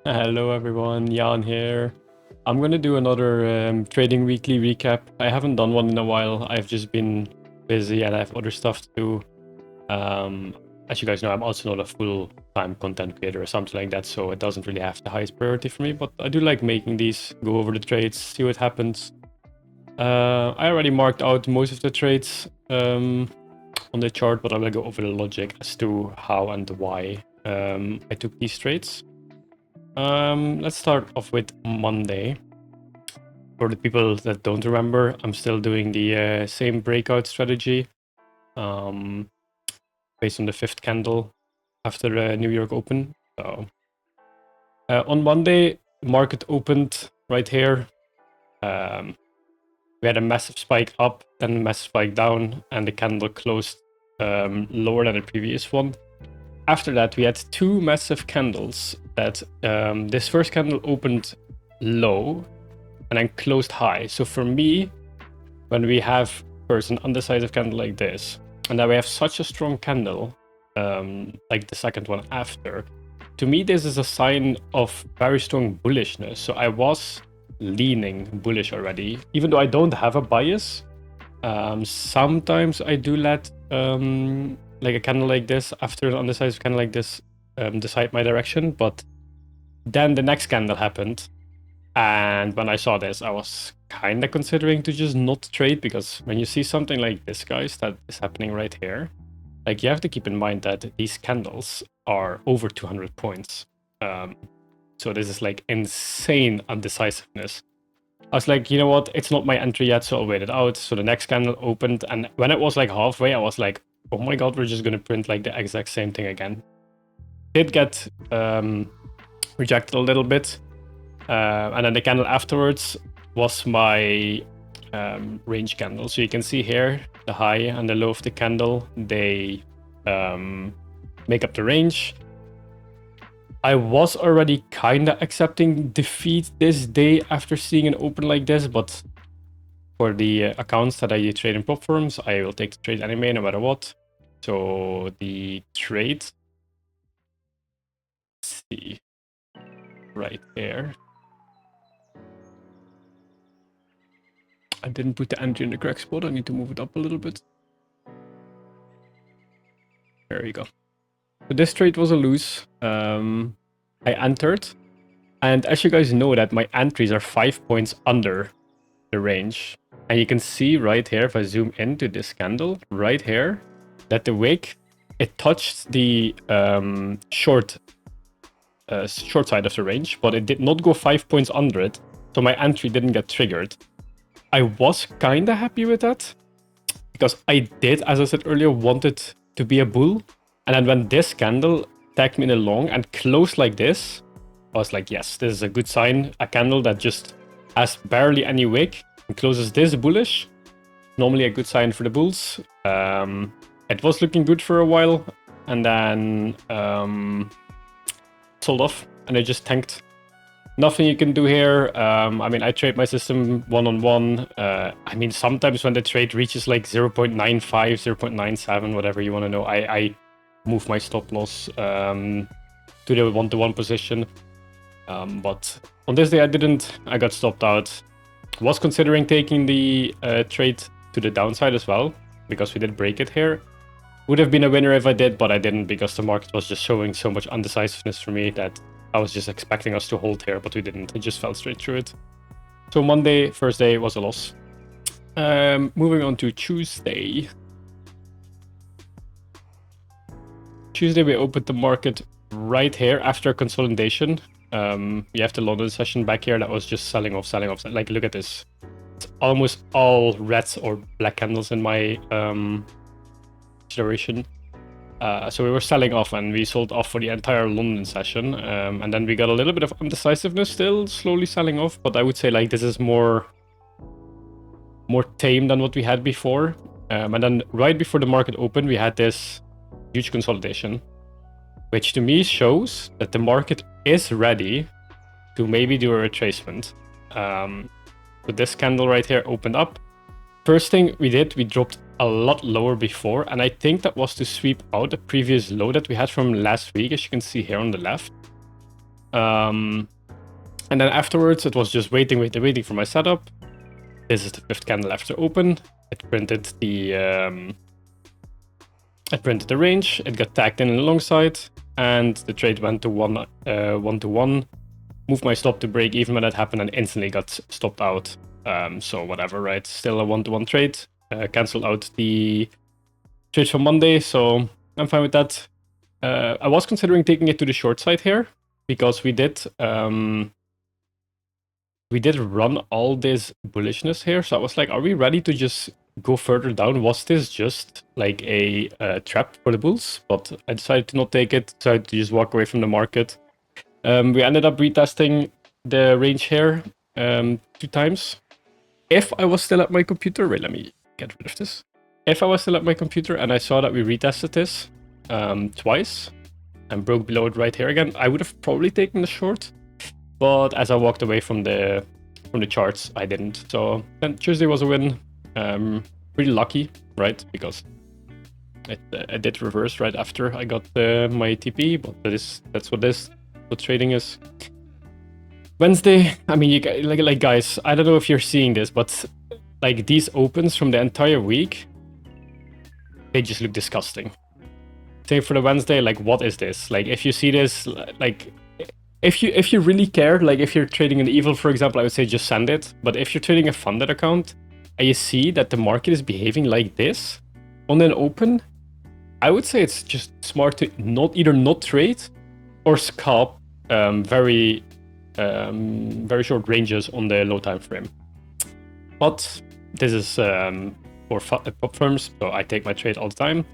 Hello everyone, Jan here. I'm gonna do another Trading Weekly recap. I haven't done one in a while. I've just been busy and I have other stuff to do. As you guys know, I'm also not a full-time content creator or something like that, so it doesn't really have the highest priority for me, but I do like making these, go over the trades, see what happens. I already marked out most of the trades on the chart, but I will go over the logic as to how and why I took these trades. Let's start off with Monday. For the people that don't remember, I'm still doing the same breakout strategy based on the fifth candle after the New York Open. So on Monday, market opened right here. We had a massive spike up, then a massive spike down, and the candle closed lower than the previous one. After that, we had two massive candles that this first candle opened low and then closed high. So for me, when we have first an undecisive candle like this, and then we have such a strong candle, like the second one after, to me, this is a sign of very strong bullishness. So I was leaning bullish already, even though I don't have a bias. Sometimes I do let like a candle like this after an undecisive candle like this decide my direction, but then the next candle happened, and when I saw this, I was kind of considering to just not trade, because when you see something like this, guys, that is happening right here, like you have to keep in mind that these candles are over 200 points. So this is like insane undecisiveness. I was like, you know what, it's not my entry yet, so I'll wait it out. So the next candle opened, and when it was like halfway, I was like, oh my god, we're just gonna print like the exact same thing again. Did get rejected a little bit, and then the candle afterwards was my range candle. So you can see here the high and the low of the candle, they make up the range. I was already kind of accepting defeat this day after seeing an open like this, but for the accounts that I trade in prop firms, I will take the trade anyway, no matter what. So the trade, let's see, right there. I didn't put the entry in the correct spot. I need to move it up a little bit. There you go. So this trade was a lose. I entered, and as you guys know that my entries are 5 points under the range. And you can see right here, if I zoom into this candle, right here, that the wick, it touched the short side of the range, but it did not go 5 points under it, so my entry didn't get triggered. I was kind of happy with that, because I did, as I said earlier, want it to be a bull. And then when this candle tagged me in a long and closed like this, I was like, yes, this is a good sign. A candle that just has barely any wick and closes this bullish, normally a good sign for the bulls. It was looking good for a while, and then sold off, and it just tanked. Nothing you can do here. I mean, I trade my system one-on-one. I mean, sometimes when the trade reaches like 0.95, 0.97, whatever you want to know, I move my stop loss to the one-to-one position. But on this day I didn't. I got stopped out. Was considering taking the trade to the downside as well, because we did break it here. Would have been a winner if I did, but I didn't, because the market was just showing so much undecisiveness for me that I was just expecting us to hold here, but we didn't. It just fell straight through it. So Monday, first day, was a loss. Moving on to Tuesday. Tuesday, we opened the market right here after consolidation. We have the London session back here that was just selling off. Like, look at this. It's almost all red or black candles in my generation. So we were selling off, and we sold off for the entire London session. And then we got a little bit of undecisiveness still, slowly selling off. But I would say like this is more tame than what we had before. And then right before the market opened, we had this huge consolidation, which to me shows that the market is ready to maybe do a retracement. So this candle right here opened up. First thing we did, we dropped a lot lower before, and I think that was to sweep out the previous low that we had from last week, as you can see here on the left. And then afterwards, it was just waiting for my setup. This is the 5th candle after open. It printed the range. It got tagged in alongside, and the trade went to 1-to-1. Moved my stop to break even when that happened, and instantly got stopped out. So whatever, right? Still a 1-to-1 trade. Cancelled out the trade from Monday, so I'm fine with that. I was considering taking it to the short side here because we did run all this bullishness here. So I was like, are we ready to just go further down? Was this just like a trap for the bulls? But I decided to not take it. Decided to just walk away from the market. We ended up retesting the range here 2 times. If I was still at my computer, wait, let me get rid of this. If I was still at my computer and I saw that we retested this twice and broke below it right here again, I would have probably taken the short. But as I walked away from the charts, I didn't. So then Tuesday was a win. Pretty lucky, right? Because it did reverse right after I got my TP, but that's what trading is. Wednesday, I mean, you like guys, I don't know if you're seeing this, but like these opens from the entire week, they just look disgusting. Same for the Wednesday, like what is this? Like if you see this, like if you really care, like if you're trading an evil, for example, I would say just send it. But if you're trading a funded account and you see that the market is behaving like this on an open, I would say it's just smart to either not trade or scalp very short ranges on the low time frame. But this is for pop firms, so I take my trade all the time.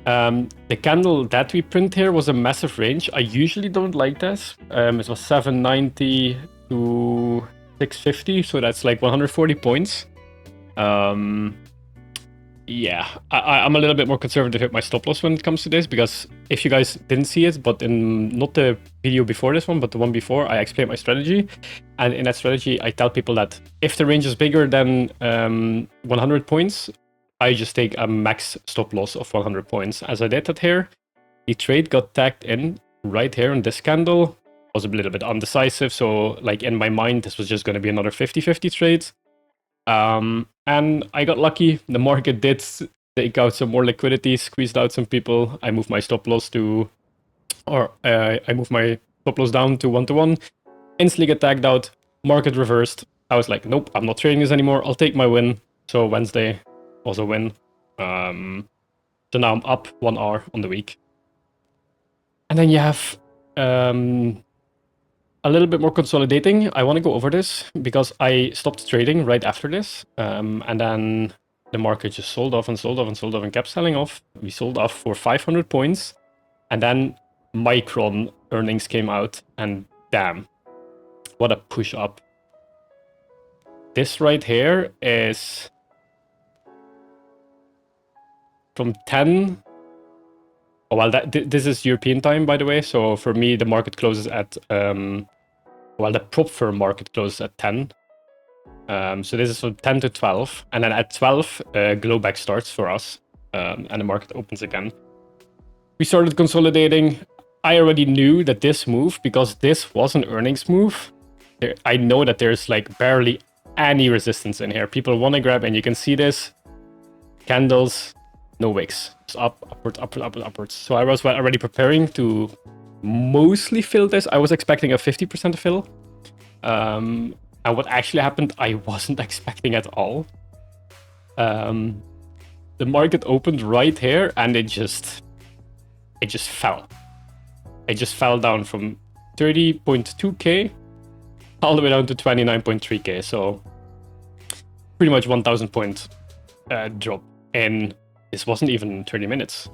The candle that we print here was a massive range. I usually don't like this. It was 790 to 650, so that's like 140 points. Yeah, I'm a little bit more conservative with my stop loss when it comes to this, because if you guys didn't see it, but in not the video before this one, but the one before, I explained my strategy. And in that strategy, I tell people that if the range is bigger than 100 points, I just take a max stop loss of 100 points. As I did that here, the trade got tagged in right here in this candle. Was a little bit undecisive, so like in my mind, this was just going to be another 50-50 trade. And I got lucky. The market did take out some more liquidity, squeezed out some people. I moved my stop loss to, or I moved my stop loss down to 1-to-1. Instantly get tagged out. Market reversed. I was like, nope, I'm not trading this anymore. I'll take my win. So Wednesday was a win. So now I'm up 1 hour on the week. And then you have a little bit more consolidating. I want to go over this because I stopped trading right after this. And then the market just sold off and sold off and sold off and kept selling off. We sold off for 500 points. And then Micron earnings came out, and damn, what a push up. This right here is from 10. Oh, well, this is European time, by the way. So for me, the market closes at, well, the prop firm market closes at 10. So this is from 10 to 12. And then at 12, Globek starts for us. And the market opens again. We started consolidating. I already knew that this move, because this was an earnings move, I know that there's like barely any resistance in here. People want to grab, and you can see this. Candles, no wicks. It's upwards, upwards. So I was already preparing to mostly fill this. I was expecting a 50% fill. And what actually happened, I wasn't expecting at all. The market opened right here, and it just fell. It just fell down from 30.2k all the way down to 29.3k. So pretty much 1,000 point drop. And this wasn't even 30 minutes.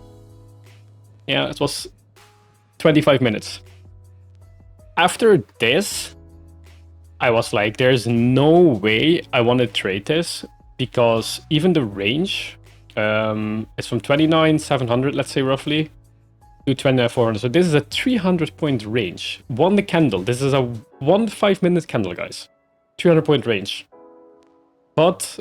Yeah, it was 25 minutes. After this, I was like, there's no way I want to trade this, because even the range is from 29,700, let's say roughly, to 29,400. So this is a 300 point range. One candle. This is a 1 5-minute candle, guys. 300 point range. But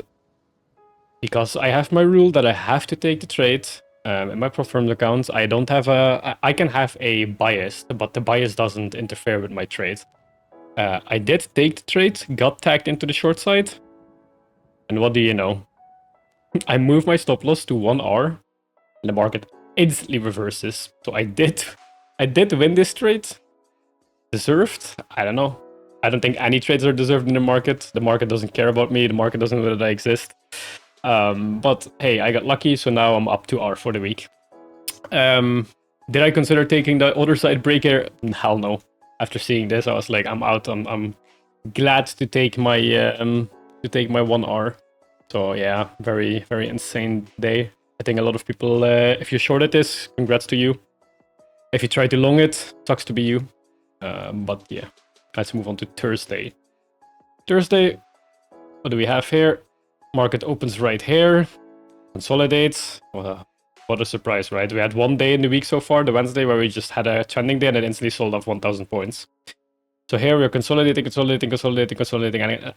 because I have my rule that I have to take the trade, In my Profirmed accounts, I don't have I can have a bias, but the bias doesn't interfere with my trade. I did take the trade, got tagged into the short side, and what do you know? I moved my stop loss to 1R, and the market instantly reverses. So I did win this trade. Deserved? I don't know. I don't think any trades are deserved in the market. The market doesn't care about me. The market doesn't know that I exist. But hey, I got lucky, so now I'm up to R for the week. Did I consider taking the other side break here? Hell no. After seeing this, I was like, I'm out. I'm glad to take my 1R. So yeah, very, very insane day. I think a lot of people, if you shorted this, congrats to you. If you try to long it, sucks to be you. But yeah, let's move on to Thursday. Thursday, what do we have here? Market opens right here, consolidates. What a surprise, right? We had one day in the week so far, the Wednesday, where we just had a trending day and it instantly sold off 1,000 points. So here we're consolidating,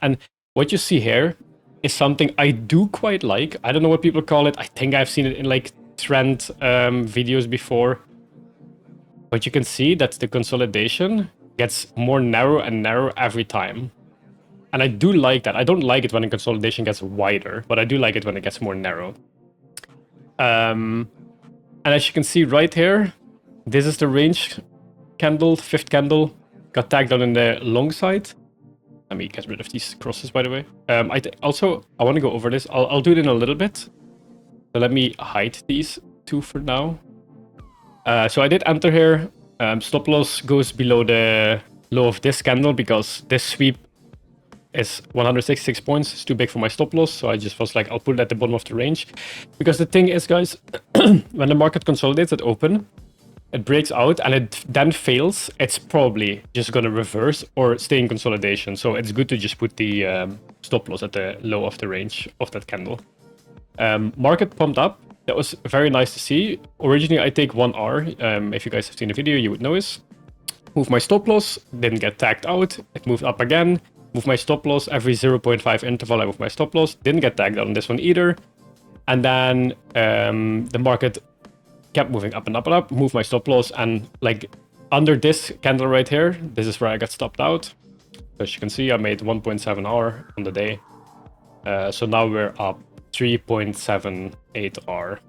and what you see here is something I do quite like. I don't know what people call it. I think I've seen it in like trend videos before. But you can see that the consolidation gets more narrow and narrow every time. And I do like that. I don't like it when a consolidation gets wider, but I do like it when it gets more narrow. And as you can see right here, this is the range candle, fifth candle, got tagged on in the long side. Let me get rid of these crosses, by the way. I want to go over this. I'll do it in a little bit. So let me hide these two for now. So I did enter here. Stop loss goes below the low of this candle because this sweep is 166 points. It's too big for my stop loss. So I just was like, I'll put it at the bottom of the range. Because the thing is, guys, when the market consolidates at open, it breaks out and it then fails, it's probably just going to reverse or stay in consolidation. So it's good to just put the stop loss at the low of the range of that candle. Market pumped up. That was very nice to see. Originally, I take 1R. If you guys have seen the video, you would know this. Move my stop loss, didn't get tagged out. It moved up again. Move my stop loss. Every 0.5 interval, I move my stop loss. Didn't get tagged out on this one either. And then the market kept moving up and up and up. Move my stop loss. And like under this candle right here, this is where I got stopped out. So as you can see, I made 1.7R on the day. So now we're up 3.78R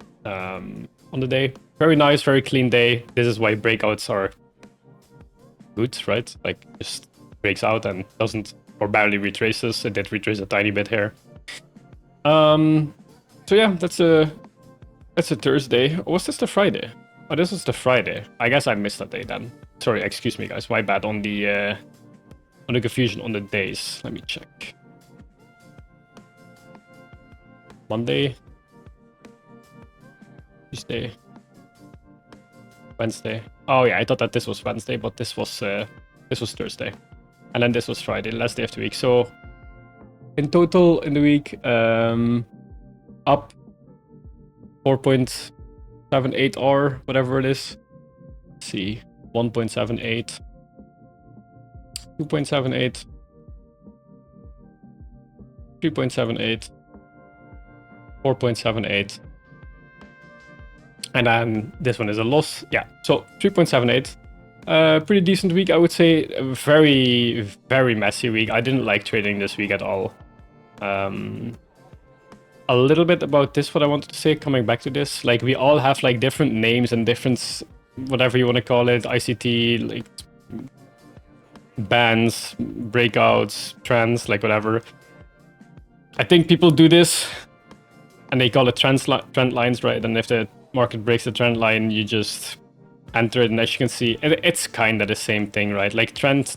on the day. Very nice, very clean day. This is why breakouts are good, right? Like just breaks out and doesn't or barely retraces. It did retrace a tiny bit here. So yeah, that's a Thursday. Or was this the Friday? Oh, this was the Friday. I guess I missed that day then. Sorry, excuse me, guys. My bad on the confusion on the days. Let me check. Monday, Tuesday, Wednesday. Oh yeah, I thought that this was Wednesday, but this was Thursday, and then this was Friday, last day of the week. So in total in the week, up 4.78R, whatever it is. Let's see, 1.78, 2.78, 3.78. 4.78. And then this one is a loss. Yeah, so 3.78. Pretty decent week, I would say. A very, very messy week. I didn't like trading this week at all. A little bit about this, what I wanted to say, coming back to this. Like, we all have like different names and different, whatever you want to call it, ICT, like bans, breakouts, trends, like whatever. I think people do this and they call it trend lines, right? And if the market breaks the trend line, you just enter it. And as you can see, it's kind of the same thing, right? Like trend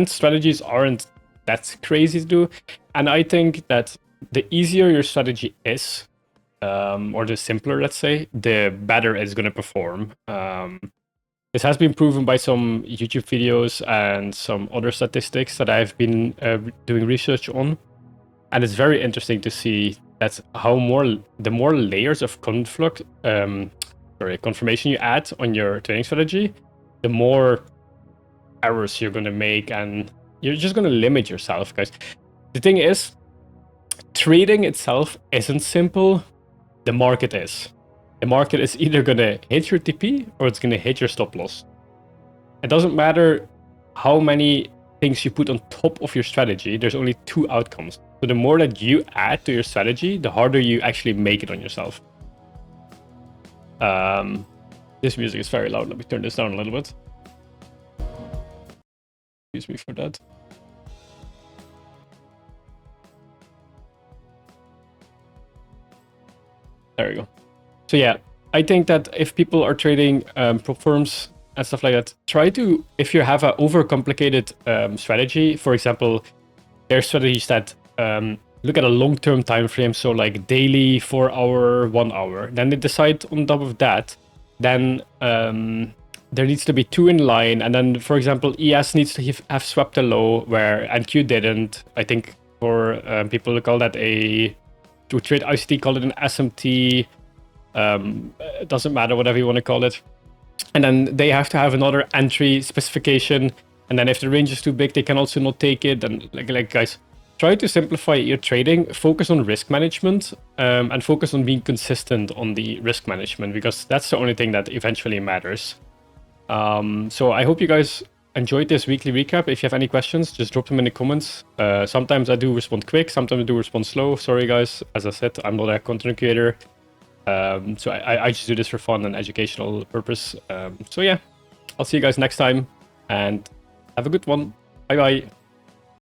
strategies aren't that crazy to do. And I think that the easier your strategy is, or the simpler, let's say, the better it's going to perform. This has been proven by some YouTube videos and some other statistics that I've been doing research on. And it's very interesting to see that the more layers of confirmation you add on your trading strategy, the more errors you're going to make, and you're just going to limit yourself, guys. The thing is, trading itself isn't simple. The market is. The market is either gonna hit your TP or it's gonna hit your stop loss. It doesn't matter how many things you put on top of your strategy, there's only two outcomes. So the more that you add to your strategy, the harder you actually make it on yourself. This music is very loud. Let me turn this down a little bit. Excuse me for that. There we go. So yeah, I think that if people are trading prop firms and stuff like that, try to, if you have an overcomplicated strategy, for example, there are strategies that look at a long-term time frame, so like daily, 4 hour, 1 hour. Then they decide on top of that, then there needs to be two in line, and then, for example, ES needs to have swept a low where NQ didn't. I think for people who call that to trade ICT, call it an SMT. It doesn't matter, whatever you want to call it. And then they have to have another entry specification. And then if the range is too big, they can also not take it. And like guys, try to simplify your trading. Focus on risk management and focus on being consistent on the risk management, because that's the only thing that eventually matters. So I hope you guys enjoyed this weekly recap. If you have any questions, just drop them in the comments. Sometimes I do respond quick, sometimes I do respond slow. Sorry guys, as I said, I'm not a content creator. So I just do this for fun and educational purpose. So yeah, I'll see you guys next time and have a good one. Bye bye.